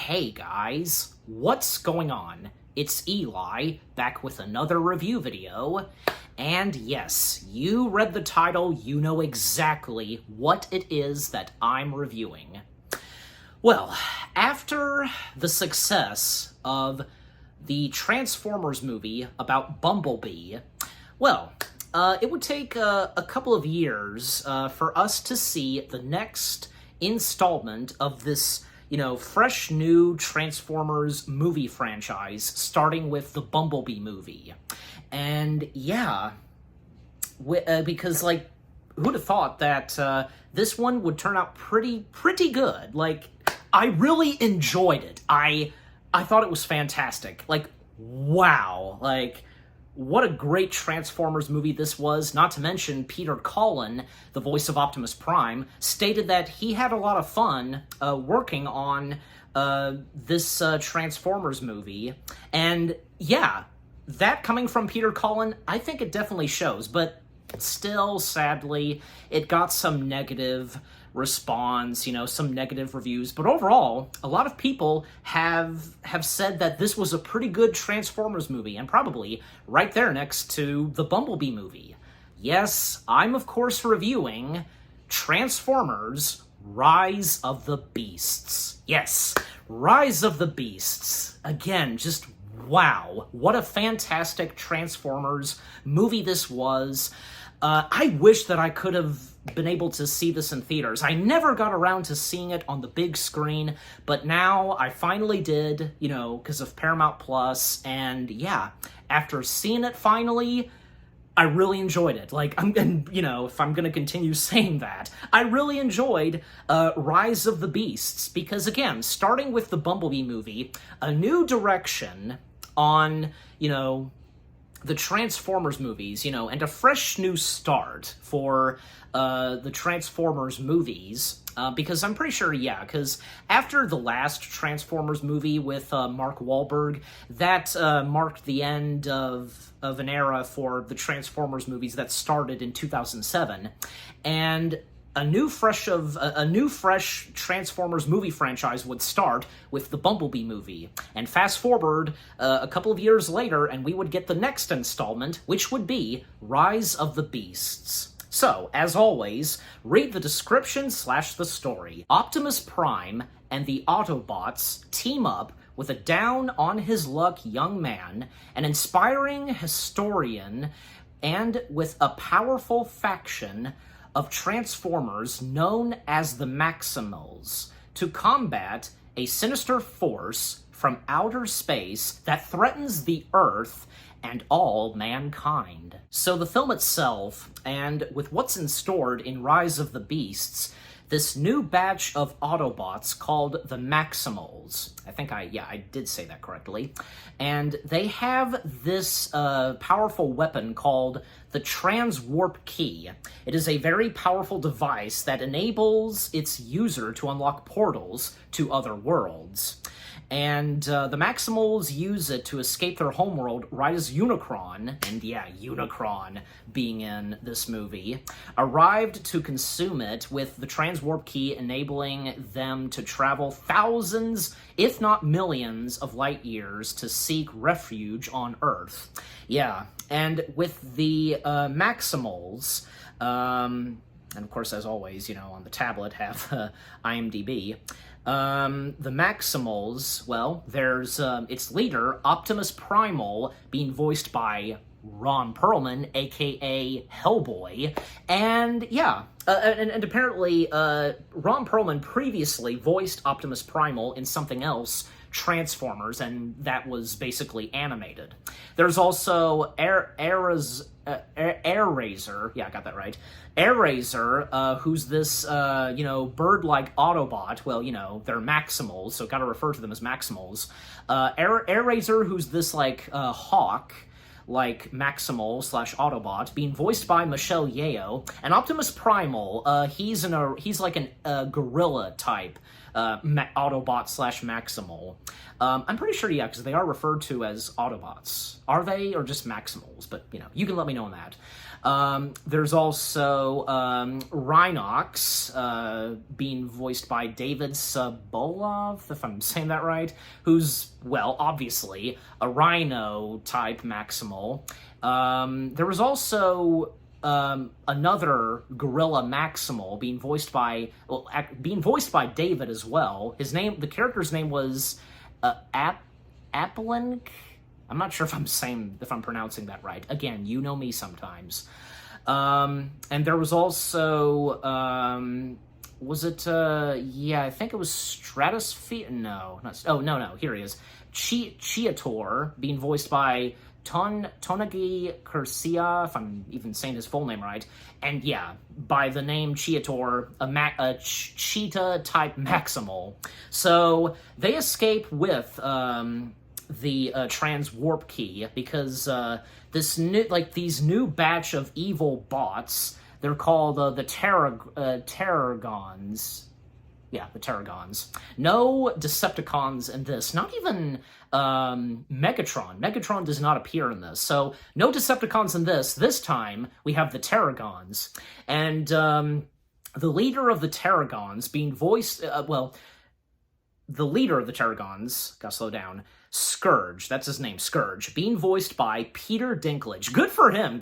Hey guys, what's going on? It's Eli, back with another review video, and yes, you read the title, you know exactly what it is that I'm reviewing. Well, after the success of the Transformers movie about Bumblebee, it would take a couple of years for us to see the next installment of this fresh new Transformers movie franchise, starting with the Bumblebee movie. And yeah, because who'd have thought that this one would turn out pretty good? I really enjoyed it. I thought it was fantastic. Wow. What a great Transformers movie this was, not to mention Peter Cullen, the voice of Optimus Prime, stated that he had a lot of fun working on this Transformers movie. And yeah, that coming from Peter Cullen, I think it definitely shows, but still, sadly, it got some negative response, some negative reviews, but overall, a lot of people have said that this was a pretty good Transformers movie, and probably right there next to the Bumblebee movie. Yes, I'm of course reviewing Transformers Rise of the Beasts. Yes, Rise of the Beasts. Again, just wow, what a fantastic Transformers movie this was. I wish that I could have been able to see this in theaters. I never got around to seeing it on the big screen, but now I finally did, because of Paramount Plus, and yeah, after seeing it finally, I really enjoyed it. If I'm gonna continue saying that, I really enjoyed Rise of the Beasts, because again, starting with the Bumblebee movie, a new direction on, the Transformers movies, and a fresh new start for the Transformers movies, because I'm pretty sure, because after the last Transformers movie with Mark Wahlberg, that marked the end of an era for the Transformers movies that started in 2007, and a new fresh Transformers movie franchise would start with the Bumblebee movie. And fast forward a couple of years later, and we would get the next installment, which would be Rise of the Beasts. So, as always, read the description / the story. Optimus Prime and the Autobots team up with a down-on-his-luck young man, an inspiring historian, and with a powerful faction of Transformers known as the Maximals, to combat a sinister force from outer space that threatens the Earth and all mankind. So the film itself, and with what's in store in Rise of the Beasts, this new batch of Autobots called the Maximals. I did say that correctly. And they have this powerful weapon called the Transwarp Key. It is a very powerful device that enables its user to unlock portals to other worlds. And the Maximals use it to escape their homeworld right as Unicron, and yeah, Unicron being in this movie, arrived to consume it, with the Transwarp Key enabling them to travel thousands, if not millions, of light years to seek refuge on Earth. Yeah, and with the Maximals, and of course, as always, on the tablet have IMDb, the Maximals, there's its leader, Optimus Primal, being voiced by Ron Perlman, aka Hellboy, and yeah, and apparently Ron Perlman previously voiced Optimus Primal in something else, Transformers, and that was basically animated. There's also Airazor, yeah, I got that right. Airazor, who's this, bird-like Autobot. Well, they're Maximals, so gotta refer to them as Maximals. Airazor, who's this, hawk, Maximal / Autobot, being voiced by Michelle Yeoh. And Optimus Primal, he's like a gorilla type Autobot slash Maximal. I'm pretty sure, yeah, because they are referred to as Autobots. Are they, or just Maximals? But, you can let me know on that. There's also Rhinox, being voiced by David Sobolov, if I'm saying that right, who's, well, obviously, a Rhino-type Maximal. There was also another Gorilla Maximal being voiced by David as well. The character's name was Applink. I'm not sure if I'm pronouncing that right. Again, you know me sometimes. And there was also, I think it was Stratosphere. No, here he is. Cheetor, being voiced by Tonagi Kursia, if I'm even saying his full name right, and yeah, by the name Cheetor, a cheetah-type Maximal. So they escape with the transwarp key because these new batch of evil bots, they're called the Terragons. Yeah, the Terragons. No Decepticons in this. Not even Megatron. Megatron does not appear in this. So, no Decepticons in this. This time, we have the Terragons. And the leader of the Terragons being voiced... the leader of the Terragons... Gotta slow down. Scourge, that's his name, Scourge, being voiced by Peter Dinklage. Good for him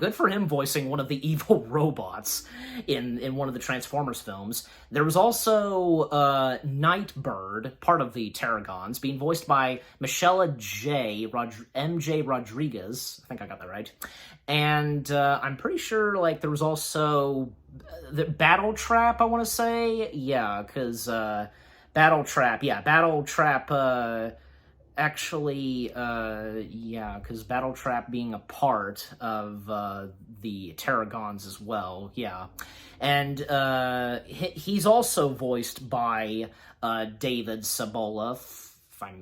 voicing one of the evil robots in one of the Transformers films. There was also Nightbird, part of the Terragons, being voiced by Michelle MJ Rodriguez. I think I got that right. And I'm pretty sure, there was also the Battle Trap, I want to say. Yeah, because Battle Trap, actually, because Battletrap being a part of the Terragons as well, yeah. And he's also voiced by David Sobolov,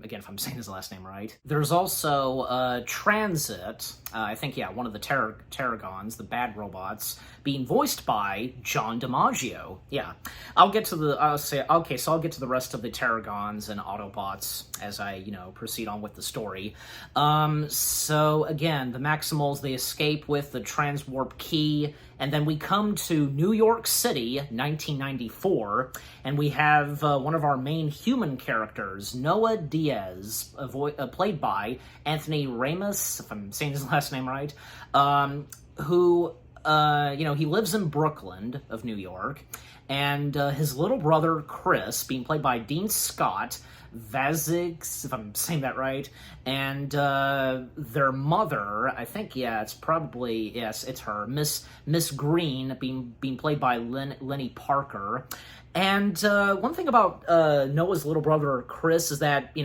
if I'm saying his last name right. There's also Transit, I think, one of the Terragons, the bad robots, being voiced by John DiMaggio. Yeah, I'll get to the rest of the Terragons and Autobots as I, proceed on with the story. So again, the Maximals, they escape with the transwarp key, and then we come to New York City, 1994, and we have one of our main human characters, Noah Diaz, played by Anthony Ramos, if I'm saying his last name right, who, he lives in Brooklyn of New York, and his little brother, Chris, being played by Dean Scott, Vazix, if I'm saying that right, and their mother, I think, it's her, Miss Green, being played by Lenny Parker. And one thing about Noah's little brother, Chris, is that,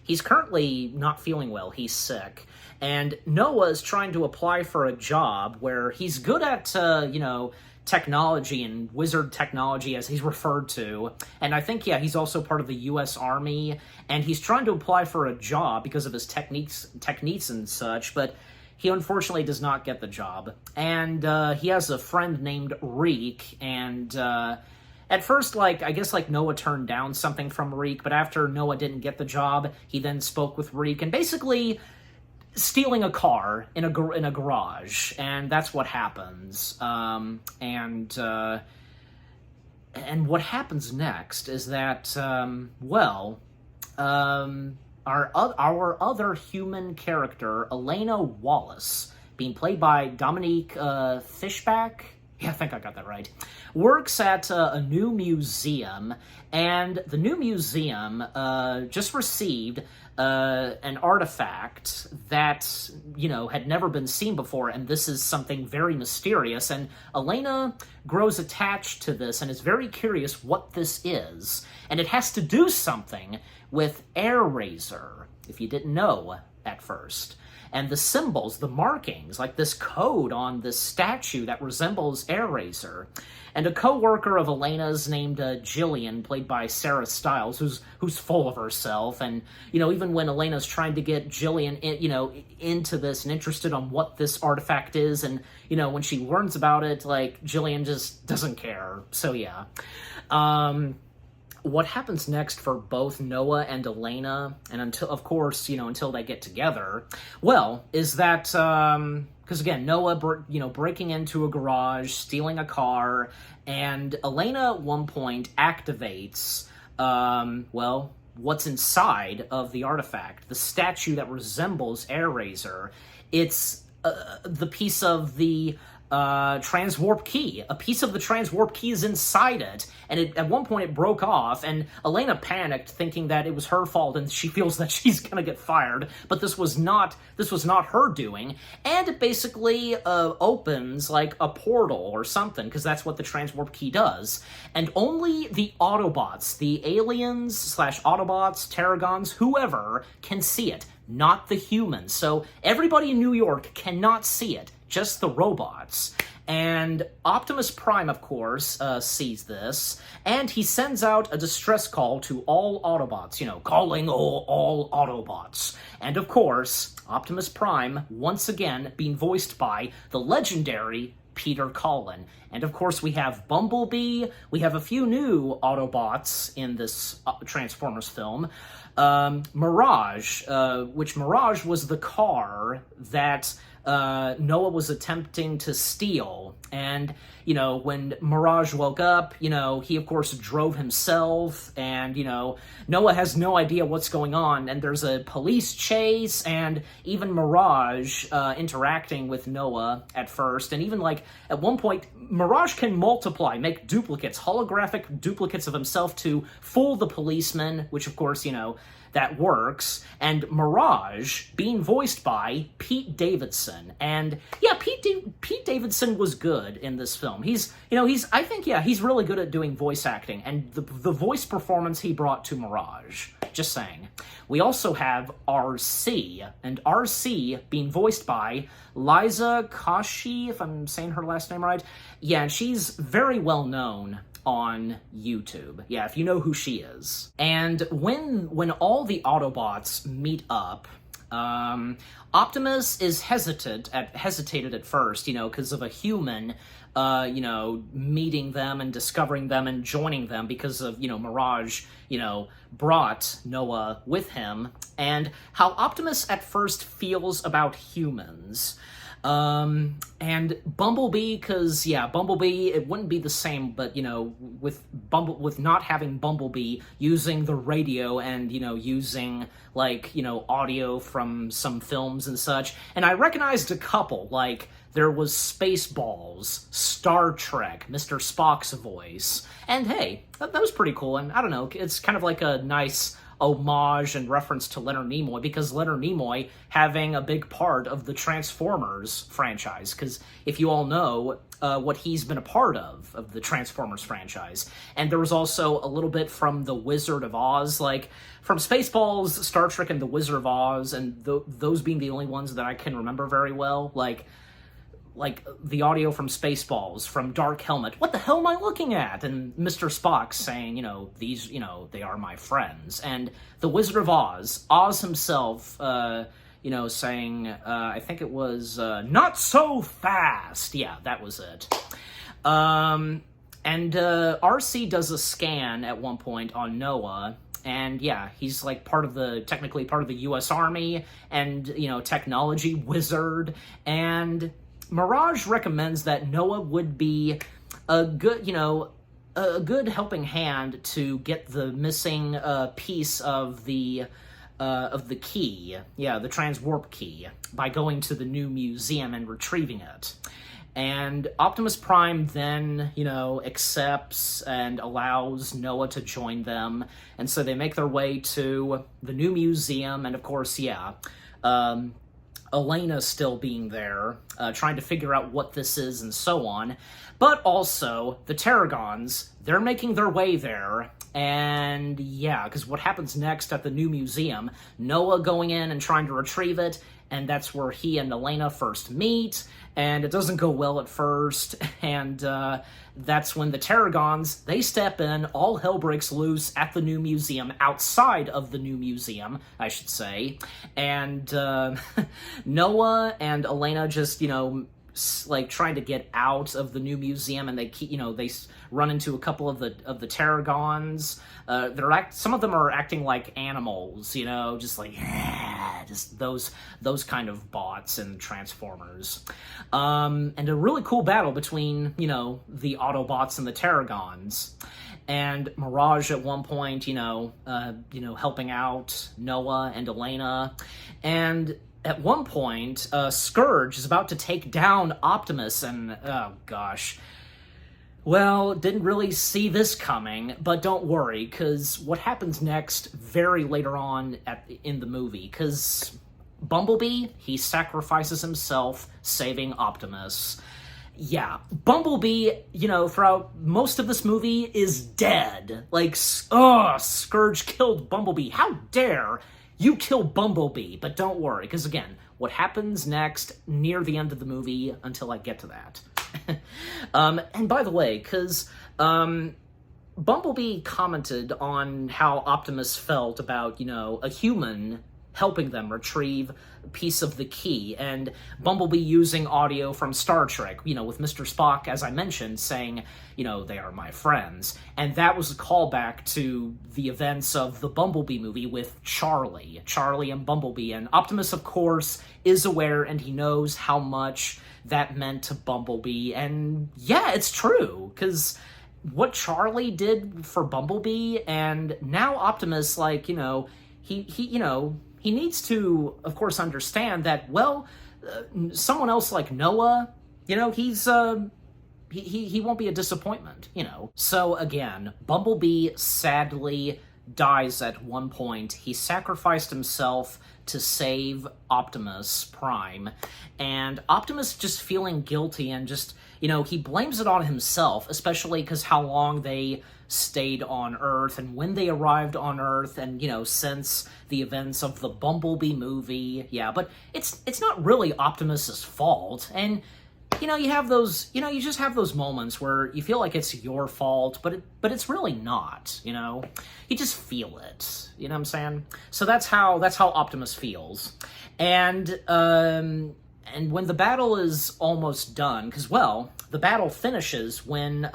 he's currently not feeling well. He's sick. And Noah is trying to apply for a job where he's good at, technology and wizard technology, as he's referred to. And I think, he's also part of the U.S. Army. And he's trying to apply for a job because of his techniques and such, but he unfortunately does not get the job. And he has a friend named Reek, and at first, Noah turned down something from Reek, but after Noah didn't get the job, he then spoke with Reek, and basically stealing a car in a garage, and that's what happens. And what happens next is that, our other human character, Elena Wallace, being played by Dominique Fishback. Yeah, I think I got that right. Works at a new museum, and the new museum just received an artifact that, had never been seen before, and this is something very mysterious, and Elena grows attached to this and is very curious what this is, and it has to do something with AirRaiser, if you didn't know at first. And the symbols, the markings, like this code on this statue that resembles AirRaiser. And a co-worker of Elena's named Jillian, played by Sarah Stiles, who's full of herself. And, even when Elena's trying to get Jillian, into this and interested on what this artifact is, and, when she learns about it, Jillian just doesn't care. So, yeah. what happens next for both Noah and Elena, and until, of course, until they get together, well, is that, because again, Noah, breaking into a garage, stealing a car, and Elena at one point activates, what's inside of the artifact, the statue that resembles Airazor. It's the piece of the transwarp key. A piece of the transwarp key is inside it, and at one point it broke off, and Elena panicked, thinking that it was her fault, and she feels that she's gonna get fired, but this was not her doing, and it basically opens like a portal or something, because that's what the transwarp key does, and only the Autobots, the aliens / Autobots, Terragons, whoever, can see it, not the humans. So everybody in New York cannot see it, just the robots. And Optimus Prime, of course, sees this, and he sends out a distress call to all Autobots, calling all Autobots. And of course, Optimus Prime, once again, being voiced by the legendary Peter Cullen. And of course, we have Bumblebee, we have a few new Autobots in this Transformers film. Mirage, which Mirage was the car that Noah was attempting to steal. And, when Mirage woke up, he of course drove himself, and, Noah has no idea what's going on, and there's a police chase, and even Mirage interacting with Noah at first, and even, at one point, Mirage can multiply, make duplicates, holographic duplicates of himself to fool the policeman, which, of course, that works, and Mirage being voiced by Pete Davidson. And yeah, Pete Davidson was good in this film. He's really good at doing voice acting, and the voice performance he brought to Mirage. Just saying. We also have RC, and RC being voiced by Liza Koshy, if I'm saying her last name right. Yeah, and she's very well known on YouTube. Yeah, if you know who she is. And when all the Autobots meet up, Optimus is hesitated at first, because of a human, meeting them and discovering them and joining them because of, Mirage, brought Noah with him, and how Optimus at first feels about humans. And Bumblebee, because, Bumblebee, it wouldn't be the same, but, with not having Bumblebee using the radio and, using, audio from some films and such, and I recognized a couple, there was Spaceballs, Star Trek, Mr. Spock's voice, and hey, that was pretty cool, and I don't know, it's kind of like a nice homage and reference to Leonard Nimoy, because Leonard Nimoy having a big part of the Transformers franchise, because if you all know what he's been a part of the Transformers franchise. And there was also a little bit from The Wizard of Oz, from Spaceballs, Star Trek, and The Wizard of Oz, and those being the only ones that I can remember very well, like the audio from Spaceballs, from Dark Helmet, what the hell am I looking at? And Mr. Spock saying, these, they are my friends. And The Wizard of Oz, Oz himself, saying, I think it was, not so fast. Yeah, that was it. And RC does a scan at one point on Noah, and yeah, he's technically part of the U.S. Army, and, technology wizard, and Mirage recommends that Noah would be a good, a good helping hand to get the missing piece of the key, the transwarp key, by going to the new museum and retrieving it. And Optimus Prime then, accepts and allows Noah to join them, and so they make their way to the new museum, and of course, Elena still being there, trying to figure out what this is and so on. But also, the Terragons, they're making their way there, and yeah, because what happens next at the new museum, Noah going in and trying to retrieve it, and that's where he and Elena first meet, and it doesn't go well at first, and that's when the Terragons, they step in, all hell breaks loose at the new museum, outside of the new museum, I should say, and Noah and Elena just, like trying to get out of the new museum, and they keep, they run into a couple of the Tarragons. Some of them are acting like animals, just like just those kind of bots and Transformers. And a really cool battle between the Autobots and the Tarragons. And Mirage at one point, helping out Noah and Elena. And at one point, Scourge is about to take down Optimus, and oh gosh. Well, didn't really see this coming, but don't worry, because what happens next very later on in the movie, because Bumblebee, he sacrifices himself, saving Optimus. Yeah, Bumblebee, throughout most of this movie is dead. Like, Scourge killed Bumblebee. How dare you kill Bumblebee? But don't worry, because again, what happens next near the end of the movie until I get to that. And by the way, because Bumblebee commented on how Optimus felt about, a human helping them retrieve a piece of the key, and Bumblebee using audio from Star Trek, with Mr. Spock, as I mentioned, saying, they are my friends. And that was a callback to the events of the Bumblebee movie with Charlie and Bumblebee. And Optimus, of course, is aware, and he knows how much that meant to Bumblebee. And yeah, it's true, because what Charlie did for Bumblebee, and now Optimus, he needs to, of course, understand that, someone else like Noah, he's, he won't be a disappointment, So, again, Bumblebee sadly dies at one point. He sacrificed himself to save Optimus Prime, and Optimus just feeling guilty and just, he blames it on himself, especially because how long they stayed on Earth and when they arrived on Earth, and since the events of the Bumblebee movie. Yeah, but it's not really Optimus's fault. And you have those, you just have those moments where you feel like it's your fault, but it's really not. You just feel it. You know what I'm saying? So that's how Optimus feels. And when the battle is almost done, because, the battle finishes when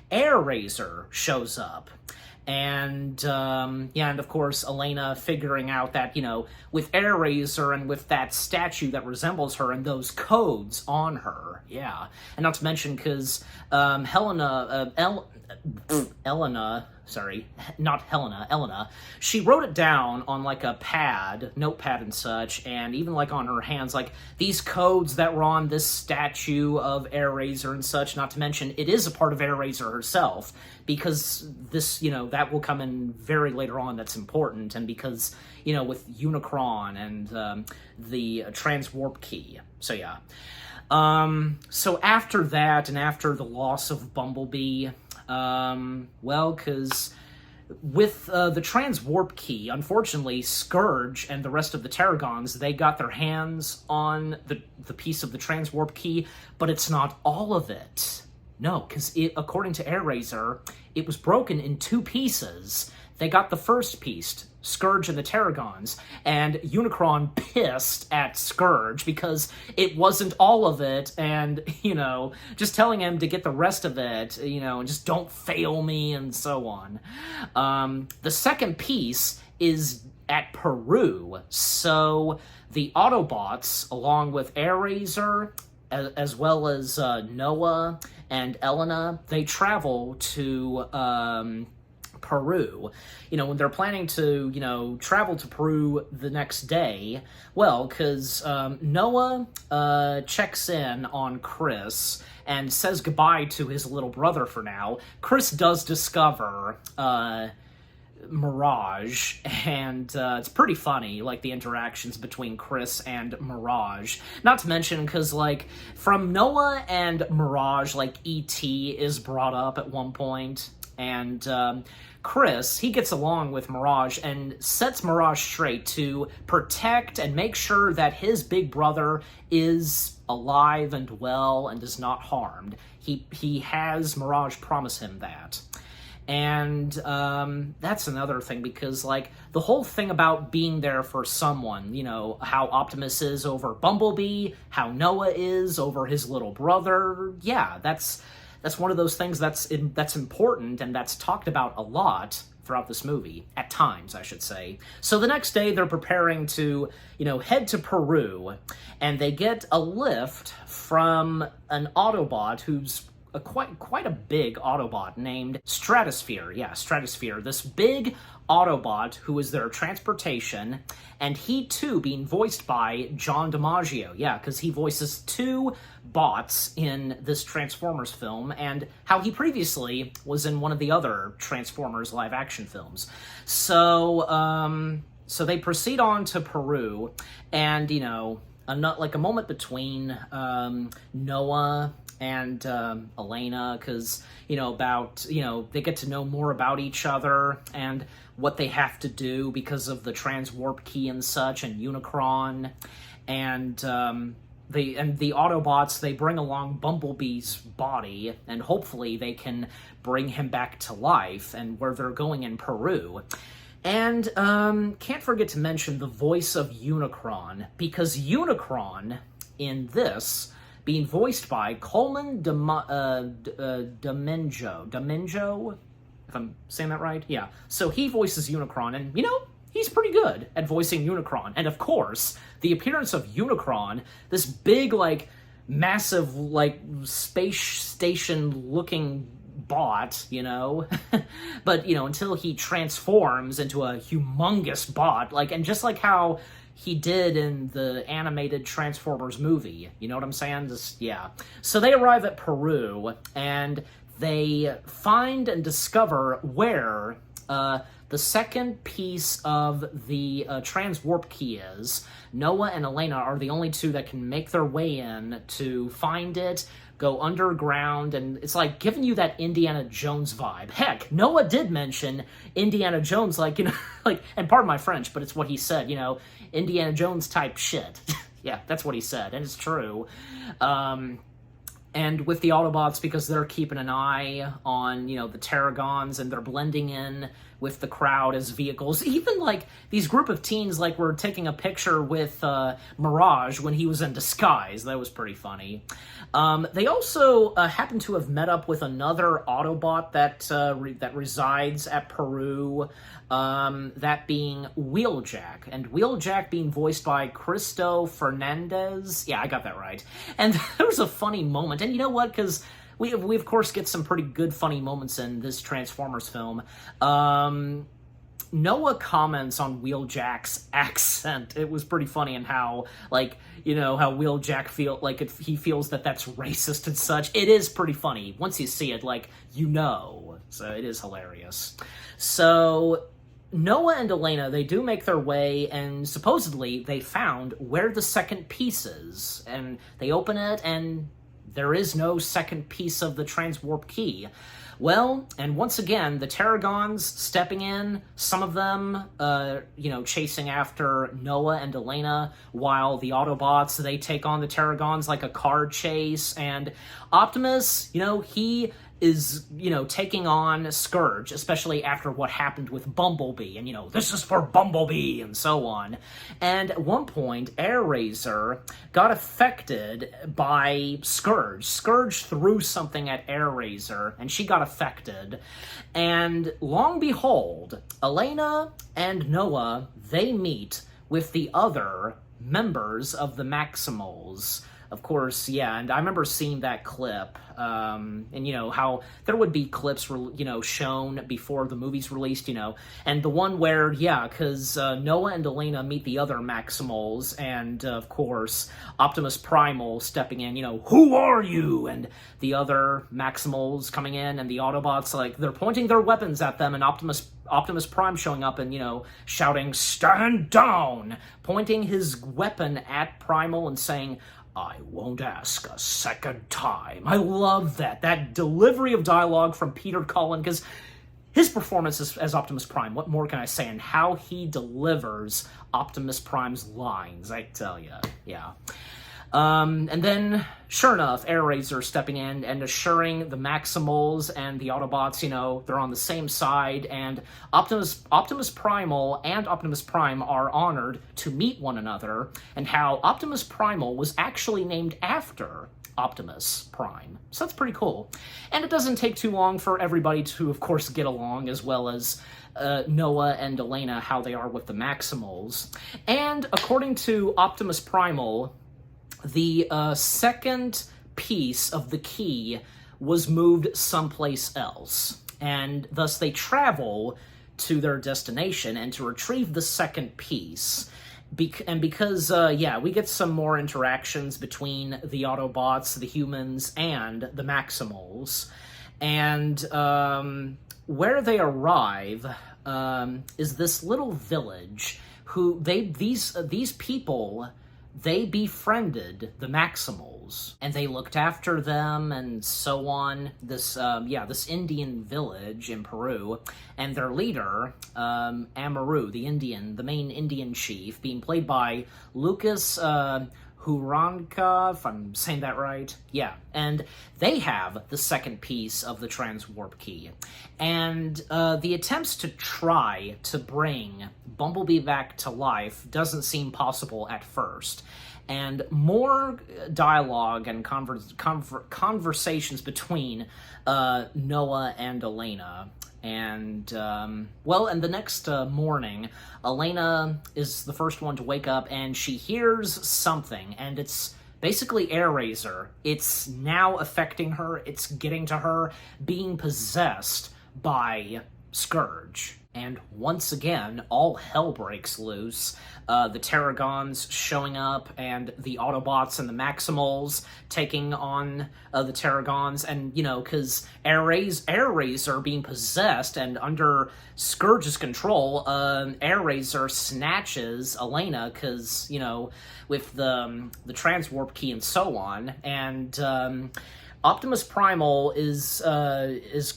Airazor shows up. And, and of course, Elena figuring out that, with Airazor and with that statue that resembles her and those codes on her, yeah. And not to mention, because Elena, she wrote it down on, a notepad and such, and even, on her hands, these codes that were on this statue of Airazor and such, not to mention, it is a part of Airazor herself, because this, that will come in very later on that's important, and because, with Unicron and the transwarp key, so yeah. So after that, and after the loss of Bumblebee, because with the transwarp key, unfortunately, Scourge and the rest of the Tarragons, they got their hands on the piece of the transwarp key, but it's not all of it. No, because according to Airazor, it was broken in 2 pieces. They got the first piece, Scourge and the Tarragons, and Unicron pissed at Scourge because it wasn't all of it, and, just telling him to get the rest of it, and just don't fail me, and so on. The second piece is at Peru, so the Autobots, along with Airazor, as well as Noah and Elena, they travel to Peru. When they're planning to, travel to Peru the next day, because Noah checks in on Chris and says goodbye to his little brother for now. Chris does discover Mirage, and it's pretty funny, the interactions between Chris and Mirage. Not to mention, because, from Noah and Mirage, E.T. is brought up at one point, and Chris, he gets along with Mirage and sets Mirage straight to protect and make sure that his big brother is alive and well and is not harmed. He has Mirage promise him that. And that's another thing, because, like, the whole thing about being there for someone, you know, how Optimus is over Bumblebee, how Noah is over his little brother, yeah, that's one of those things that's important, and that's talked about a lot throughout this movie, at times, I should say. So the next day, they're preparing to, you know, head to Peru, and they get a lift from an Autobot who's quite a big Autobot named Stratosphere. Yeah, Stratosphere. This big Autobot who is their transportation, and he too being voiced by John DiMaggio. Yeah, because he voices 2 bots in this Transformers film, and how he previously was in one of the other Transformers live-action films. So, so they proceed on to Peru, and, you know, a moment between Noah and Elena, because, you know, they get to know more about each other and what they have to do because of the transwarp key and such, and Unicron, and the Autobots, they bring along Bumblebee's body, and hopefully they can bring him back to life, and where they're going in Peru. And can't forget to mention the voice of Unicron, because Unicron in this being voiced by Coleman Domingo, if I'm saying that right? Yeah. So he voices Unicron, and, you know, he's pretty good at voicing Unicron. And, of course, the appearance of Unicron, this big, like, massive, like, space station-looking bot, you know? But, you know, until he transforms into a humongous bot, like, and just like how he did in the animated Transformers movie. You know what I'm saying? Just, yeah. So they arrive at Peru, and they find and discover where the second piece of the transwarp key is. Noah and Elena are the only 2 that can make their way in to find it, go underground, and it's like giving you that Indiana Jones vibe. Heck, Noah did mention Indiana Jones, like, you know, like, and pardon my French, but it's what he said, you know, Indiana Jones type shit. Yeah, that's what he said, and it's true. And with the Autobots, because they're keeping an eye on, you know, the Terragons, and they're blending in with the crowd as vehicles. Even, like, these group of teens, like, were taking a picture with Mirage when he was in disguise. That was pretty funny. They also happen to have met up with another Autobot that resides at Peru, that being Wheeljack. And Wheeljack being voiced by Cristo Fernandez. Yeah, I got that right. And there was a funny moment. And you know what? Because we of course get some pretty good funny moments in this Transformers film. Noah comments on Wheeljack's accent. It was pretty funny, and how, like, you know, how Wheeljack he feels that that's racist and such. It is pretty funny. Once you see it, like, you know. So it is hilarious. So Noah and Elena, they do make their way, and supposedly they found where the second piece is. And they open it, and there is no second piece of the transwarp key. Well, and once again, the Terragons stepping in, some of them, you know, chasing after Noah and Elena, while the Autobots, they take on the Terragons like a car chase, and Optimus, you know, he is, you know, taking on Scourge, especially after what happened with Bumblebee, and, you know, this is for Bumblebee, and so on. And at one point, Airazor got affected by Scourge. Scourge threw something at Airazor, and she got affected. And long behold, Elena and Noah, they meet with the other members of the Maximals. Of course, yeah, and I remember seeing that clip, and, you know, how there would be clips, you know, shown before the movie's released, you know, and the one where, yeah, because Noah and Elena meet the other Maximals, and, of course, Optimus Primal stepping in, you know, who are you? And the other Maximals coming in, and the Autobots, like, they're pointing their weapons at them, and Optimus Prime showing up and, you know, shouting, "Stand down!" pointing his weapon at Primal and saying, "I won't ask a second time." I love that delivery of dialogue from Peter Cullen, because his performance as Optimus Prime, what more can I say, and how he delivers Optimus Prime's lines, I tell ya, yeah. And then, sure enough, Airazor stepping in and assuring the Maximals and the Autobots, they're on the same side, and Optimus Primal and Optimus Prime are honored to meet one another, and how Optimus Primal was actually named after Optimus Prime. So that's pretty cool. And it doesn't take too long for everybody to, of course, get along, as well as Noah and Elena, how they are with the Maximals. And according to Optimus Primal, the second piece of the key was moved someplace else, and thus they travel to their destination and to retrieve the second piece. Because we get some more interactions between the Autobots, the humans, and the Maximals. And where they arrive is this little village who these people, they befriended the Maximals, and they looked after them and so on. This Indian village in Peru, and their leader, Amaru, the main Indian chief, being played by Lucas Huranka, if I'm saying that right. Yeah, and they have the second piece of the Transwarp Key. And the attempts to try to bring Bumblebee back to life doesn't seem possible at first. And more dialogue and conversations between Noah and Elena. And the next morning, Elena is the first one to wake up, and she hears something, and it's basically Airazor. It's now affecting her, it's getting to her, being possessed by Scourge. And once again, all hell breaks loose. The Terragons showing up, and the Autobots and the Maximals taking on the Terragons, and, because Airazor being possessed and under Scourge's control, Airazor snatches Elena, because, with the Transwarp Key and so on, and Optimus Primal is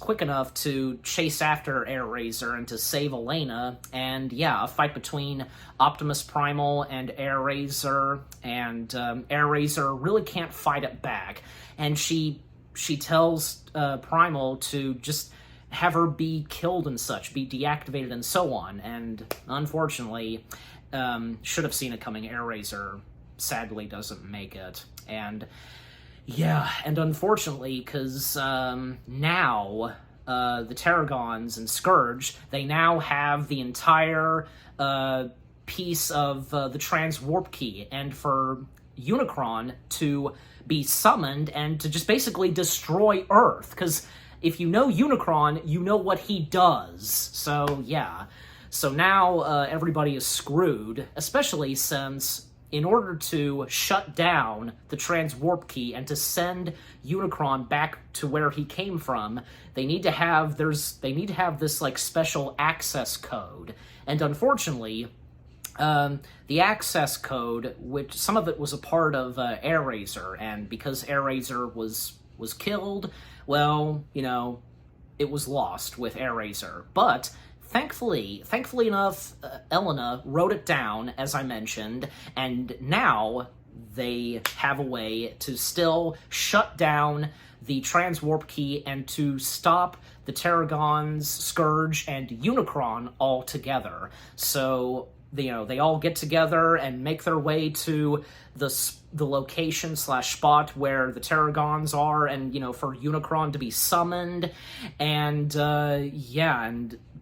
quick enough to chase after Airazor and to save Elena, and a fight between Optimus Primal and Airazor, and Airazor really can't fight it back, and she tells Primal to just have her be killed and such, be deactivated and so on, and unfortunately, should have seen it coming, Airazor sadly doesn't make it, and unfortunately, because now the Terragons and Scourge, they now have the entire piece of the Transwarp Key, and for Unicron to be summoned and to just basically destroy Earth, because if you know Unicron, you know what he does. So now everybody is screwed, especially since in order to shut down the Transwarp Key and to send Unicron back to where he came from, they need to have this like special access code. And unfortunately, the access code, which some of it was a part of Airazor, and because Airazor was killed, well, it was lost with Airazor. But Thankfully enough, Elena wrote it down, as I mentioned, and now they have a way to still shut down the Transwarp Key and to stop the Terragons, Scourge, and Unicron all together. So, they all get together and make their way to the location / spot where the Terragons are, and, for Unicron to be summoned, and,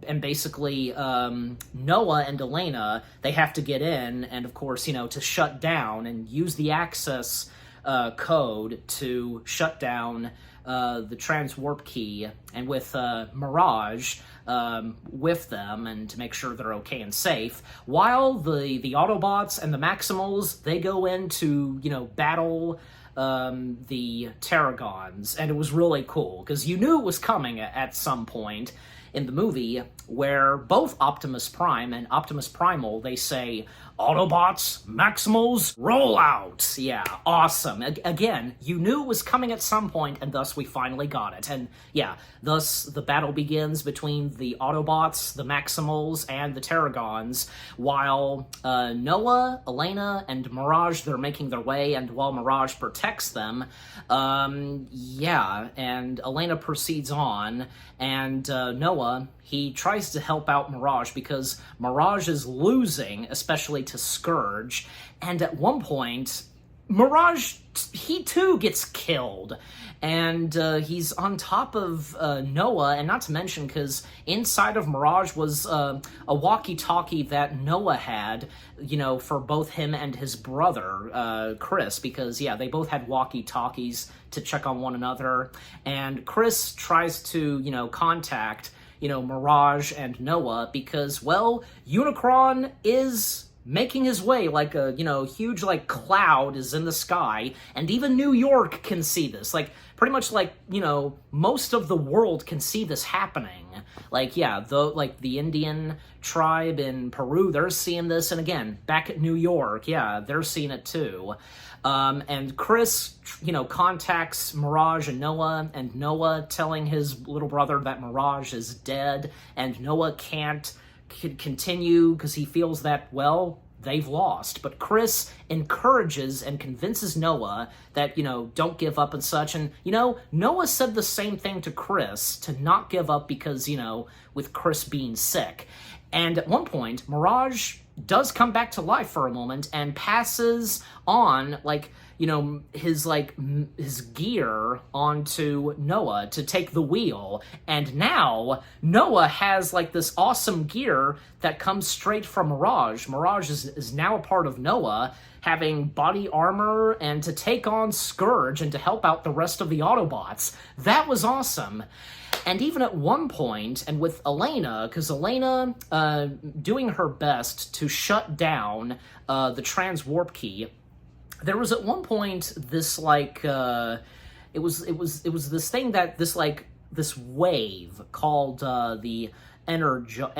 and basically, Noah and Elena, they have to get in, and of course, to shut down and use the access code to shut down the Transwarp Key, and with Mirage with them, and to make sure they're okay and safe, while the Autobots and the Maximals, they go in to, battle the Terragons, and it was really cool, because you knew it was coming at some point in the movie, where both Optimus Prime and Optimus Primal, they say, Autobots, Maximals, roll out! Yeah, awesome. Again, you knew it was coming at some point, and thus we finally got it. And yeah, thus the battle begins between the Autobots, the Maximals, and the Terragons, while Noah, Elena, and Mirage, they're making their way, and while Mirage protects them, yeah, and Elena proceeds on, and Noah, he tries to help out Mirage because Mirage is losing, especially to Scourge, and at one point, Mirage, he too gets killed, and he's on top of Noah, and not to mention, because inside of Mirage was a walkie-talkie that Noah had, you know, for both him and his brother, Chris, because, yeah, they both had walkie-talkies to check on one another, and Chris tries to, you know, contact, you know, Mirage and Noah, because, well, Unicron is making his way like a, you know, huge, like, cloud is in the sky, and even New York can see this. Like, pretty much, like, you know, most of the world can see this happening. Like, yeah, the Indian tribe in Peru, they're seeing this, and again, back at New York, yeah, they're seeing it too. And Chris, you know, contacts Mirage and Noah telling his little brother that Mirage is dead, and Noah can't continue because he feels that, well, they've lost. But Chris encourages and convinces Noah that, you know, don't give up and such. And, you know, Noah said the same thing to Chris, to not give up because, you know, with Chris being sick. And at one point, Mirage does come back to life for a moment and passes on, like, you know, his gear onto Noah to take the wheel. And now Noah has, like, this awesome gear that comes straight from Mirage. Mirage is now a part of Noah, having body armor and to take on Scourge and to help out the rest of the Autobots. That was awesome. And even at one point, and with Elena, because Elena doing her best to shut down the transwarp key, there was at one point this, like, it was this thing that this wave called the Energon.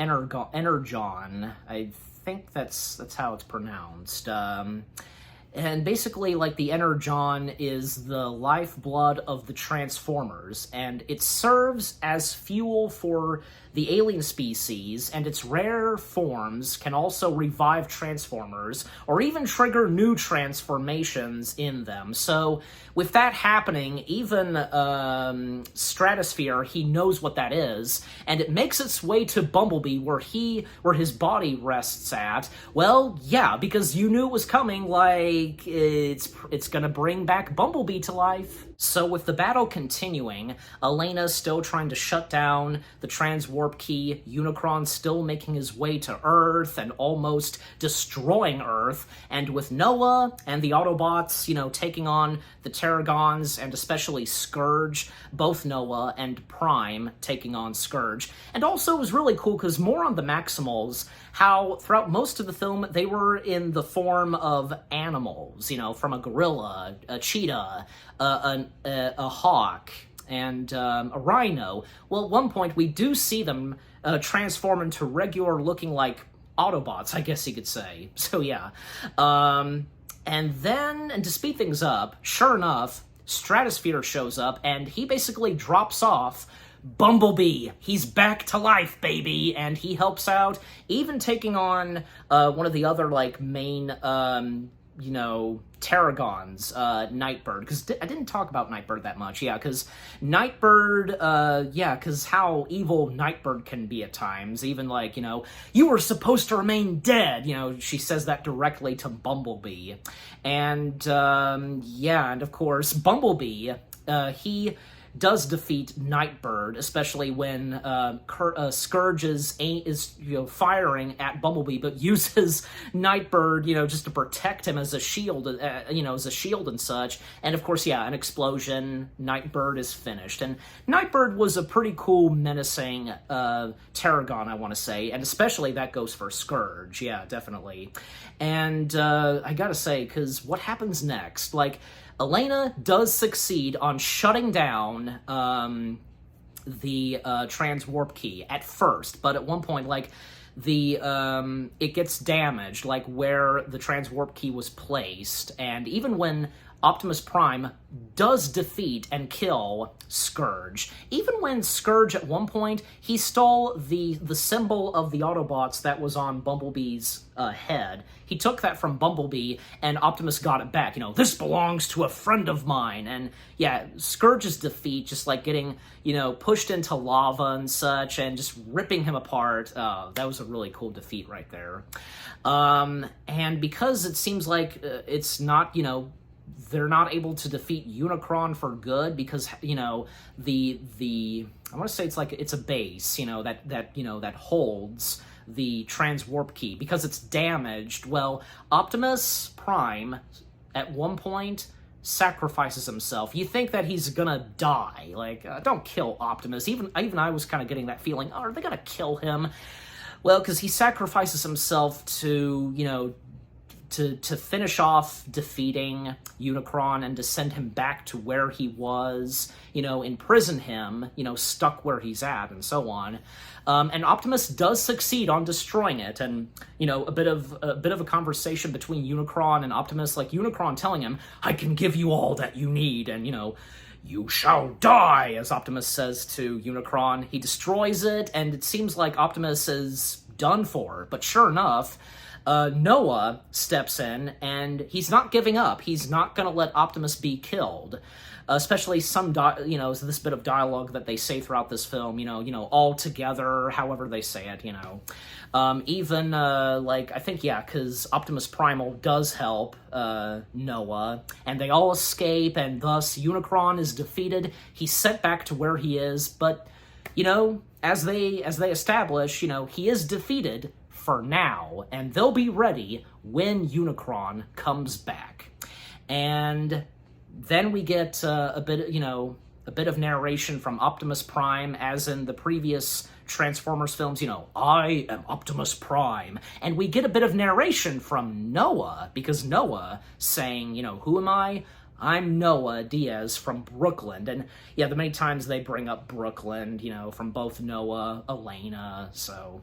I think that's how it's pronounced. And basically, like, the Energon is the lifeblood of the Transformers, and it serves as fuel for the alien species, and its rare forms can also revive Transformers, or even trigger new transformations in them. So, with that happening, even Stratosphere, he knows what that is, and it makes its way to Bumblebee, where his body rests at. Well, yeah, because you knew it was coming, like, it's gonna bring back Bumblebee to life. So with the battle continuing, Elena's still trying to shut down the transwarp key, Unicron's still making his way to Earth and almost destroying Earth, and with Noah and the Autobots, you know, taking on the Terragons and especially Scourge, both Noah and Prime taking on Scourge. And also it was really cool because more on the Maximals, how throughout most of the film they were in the form of animals, you know, from a gorilla, a cheetah, a hawk, and a rhino. Well, at one point we do see them transform into regular looking, like, Autobots, I guess you could say. So yeah. And then, and to speed things up, sure enough, Stratosphere shows up, and he basically drops off Bumblebee. He's back to life, baby, and he helps out, even taking on one of the other, like, main, you know, Terragons, Nightbird, because I didn't talk about Nightbird that much, yeah, because Nightbird, yeah, because how evil Nightbird can be at times, even, like, you know, you were supposed to remain dead, you know, she says that directly to Bumblebee, and, yeah, and of course, Bumblebee, he does defeat Nightbird, especially when Scourge is you know, firing at Bumblebee, but uses Nightbird, you know, just to protect him as a shield, you know, as a shield and such. And of course, yeah, an explosion. Nightbird is finished, and Nightbird was a pretty cool, menacing Terragon, I want to say, and especially that goes for Scourge. Yeah, definitely. And I gotta say, because what happens next, like, Elena does succeed on shutting down the transwarp key at first, but at one point, like, it gets damaged, like where the transwarp key was placed, and even when Optimus Prime does defeat and kill Scourge. Even when Scourge, at one point, he stole the symbol of the Autobots that was on Bumblebee's head. He took that from Bumblebee, and Optimus got it back. This belongs to a friend of mine. And yeah, Scourge's defeat, just like getting, pushed into lava and such, and just ripping him apart. That was a really cool defeat right there. And because it seems like it's not, they're not able to defeat Unicron for good because, I want to say it's a base, that holds the transwarp key. Because it's damaged, well, Optimus Prime, at one point, sacrifices himself. You think that he's gonna die. Don't kill Optimus. Even I was kind of getting that feeling, are they gonna kill him? Well, because he sacrifices himself to, to finish off defeating Unicron and to send him back to where he was, imprison him, stuck where he's at, and so on. And Optimus does succeed on destroying it, and, a bit of a conversation between Unicron and Optimus, like Unicron telling him, I can give you all that you need, and, you shall die, as Optimus says to Unicron. He destroys it, and it seems like Optimus is done for, but sure enough, Noah steps in, and he's not giving up. He's not going to let Optimus be killed. Especially this bit of dialogue that they say throughout this film, all together, however they say it, I think, because Optimus Primal does help Noah, and they all escape, and thus Unicron is defeated. He's sent back to where he is, but, as they establish, he is defeated for now, and they'll be ready when Unicron comes back. And then we get a bit of narration from Optimus Prime, as in the previous Transformers films, I am Optimus Prime. And we get a bit of narration from Noah, because Noah saying, who am I? I'm Noah Diaz from Brooklyn. And yeah, the many times they bring up Brooklyn, from both Noah, Elena, so.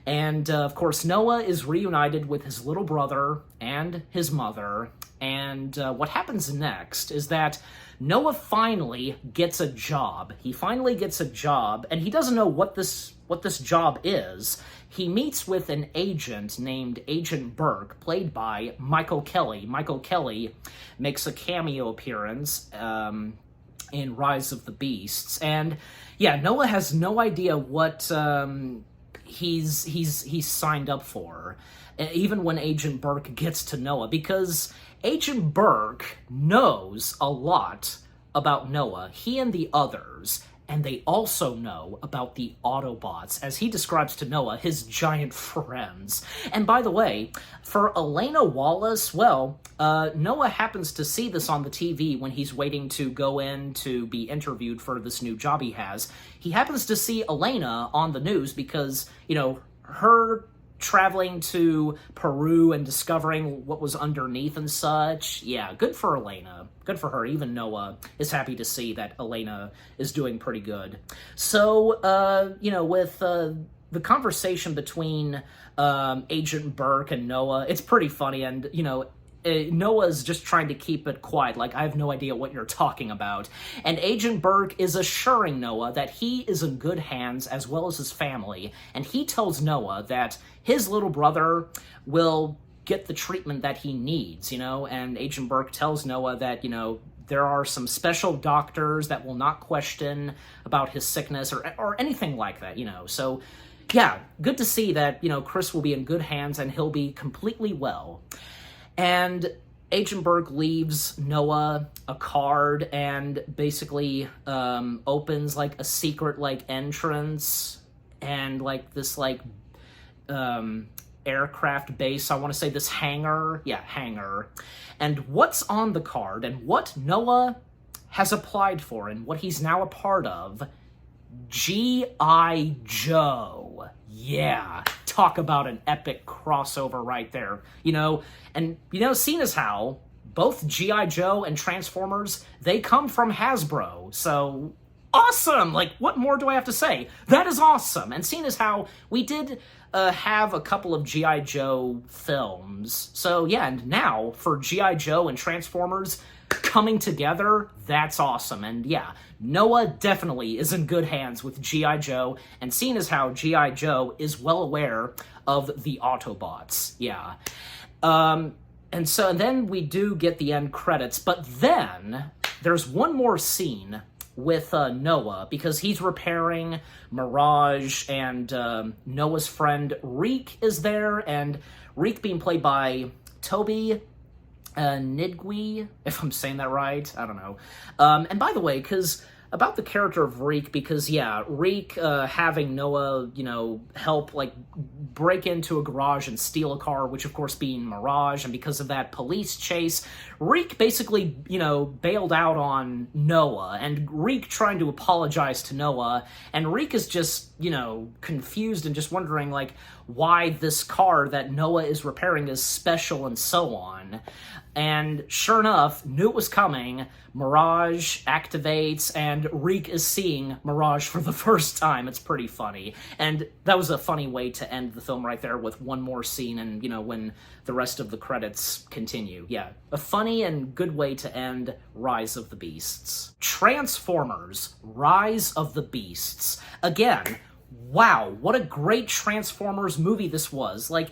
And of course, Noah is reunited with his little brother and his mother. And what happens next is that Noah finally gets a job. He finally gets a job, and he doesn't know what this job is. He meets with an agent named Agent Burke, played by Michael Kelly. Michael Kelly makes a cameo appearance in Rise of the Beasts. And yeah, Noah has no idea what he's signed up for, even when Agent Burke gets to Noah, because Agent Burke knows a lot about Noah, he and the others, and they also know about the Autobots, as he describes to Noah, his giant friends. And by the way, for Elena Wallace, well, Noah happens to see this on the TV when he's waiting to go in to be interviewed for this new job he has. He happens to see Elena on the news because, her traveling to Peru and discovering what was underneath and such. Yeah, good for Elena. Good for her. Even Noah is happy to see that Elena is doing pretty good. So, with the conversation between Agent Burke and Noah, it's pretty funny, and, Noah's just trying to keep it quiet, like, I have no idea what you're talking about. And Agent Burke is assuring Noah that he is in good hands, as well as his family, and he tells Noah that his little brother will get the treatment that he needs, and Agent Burke tells Noah that, there are some special doctors that will not question about his sickness or anything like that, so yeah, good to see that, Chris will be in good hands and he'll be completely well. And Agent Burke leaves Noah a card and basically opens, a secret, entrance and, this, aircraft base. I want to say this hangar. Yeah, hangar. And what's on the card and what Noah has applied for and what he's now a part of, G.I. Joe. Yeah, talk about an epic crossover right there. And, seeing as how both G.I. Joe and Transformers, they come from Hasbro, so awesome! Like, what more do I have to say? That is awesome! And seeing as how we did have a couple of G.I. Joe films, so yeah, and now for G.I. Joe and Transformers coming together, that's awesome. And yeah, Noah definitely is in good hands with G.I. Joe, and seeing as how G.I. Joe is well aware of the Autobots, yeah. And then we do get the end credits, but then there's one more scene with Noah, because he's repairing Mirage, and Noah's friend Reek is there, and Reek being played by Toby Nidgui, if I'm saying that right, I don't know. And by the way, because about the character of Reek, because yeah, Reek having Noah, you know, help like break into a garage and steal a car, which of course being Mirage, and because of that police chase, Reek basically, you know, bailed out on Noah, and Reek trying to apologize to Noah, and Reek is just, you know, confused and just wondering like why this car that Noah is repairing is special and so on. And sure enough, knew it was coming, Mirage activates, and Reek is seeing Mirage for the first time. It's pretty funny. And that was a funny way to end the film right there, with one more scene and, you know, when the rest of the credits continue. Yeah, a funny and good way to end Rise of the Beasts. Transformers: Rise of the Beasts. Again, wow, what a great Transformers movie this was. Like,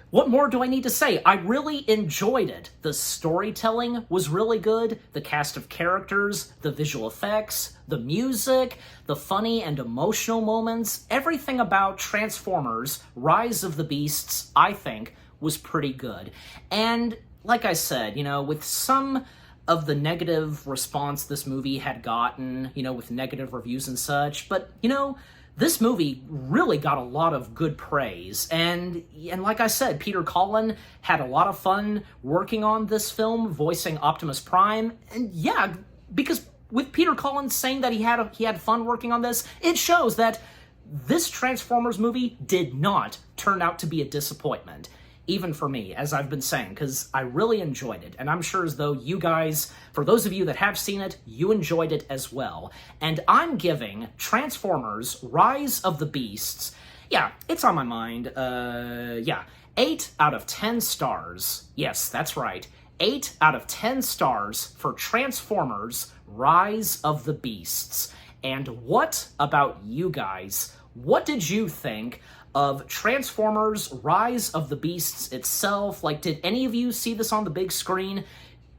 what more do I need to say? I really enjoyed it. The storytelling was really good, the cast of characters, the visual effects, the music, the funny and emotional moments, everything about Transformers: Rise of the Beasts, I think, was pretty good. And like I said, you know, with some of the negative response this movie had gotten, you know, with negative reviews and such, but, you know, this movie really got a lot of good praise, and like I said, Peter Cullen had a lot of fun working on this film, voicing Optimus Prime, and yeah, because with Peter Cullen saying that he had fun working on this, it shows that this Transformers movie did not turn out to be a disappointment. Even for me, as I've been saying, because I really enjoyed it, and I'm sure as though you guys, for those of you that have seen it, you enjoyed it as well. And I'm giving Transformers: Rise of the Beasts, yeah, it's on my mind, 8 out of 10 stars. Yes, that's right, 8 out of 10 stars for Transformers: Rise of the Beasts. And what about you guys? What did you think of Transformers: Rise of the Beasts itself? Like, did any of you see this on the big screen?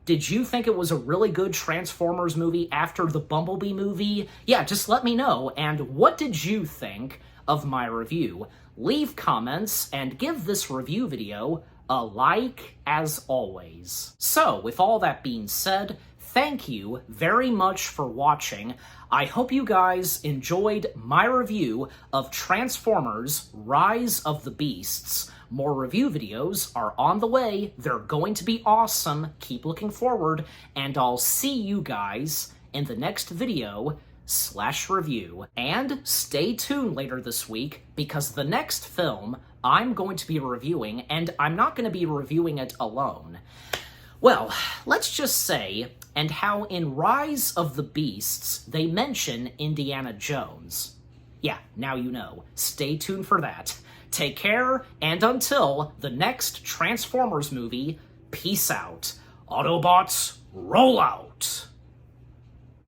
Did you think it was a really good Transformers movie after the Bumblebee movie? Yeah, just let me know. And what did you think of my review? Leave comments and give this review video a like as always. So, with all that being said, thank you very much for watching. I hope you guys enjoyed my review of Transformers: Rise of the Beasts. More review videos are on the way. They're going to be awesome. Keep looking forward, and I'll see you guys in the next video/review. And stay tuned later this week, because the next film I'm going to be reviewing, and I'm not going to be reviewing it alone. Well, let's just say, and how in Rise of the Beasts they mention Indiana Jones. Yeah, now you know. Stay tuned for that. Take care, and until the next Transformers movie, peace out. Autobots, roll out!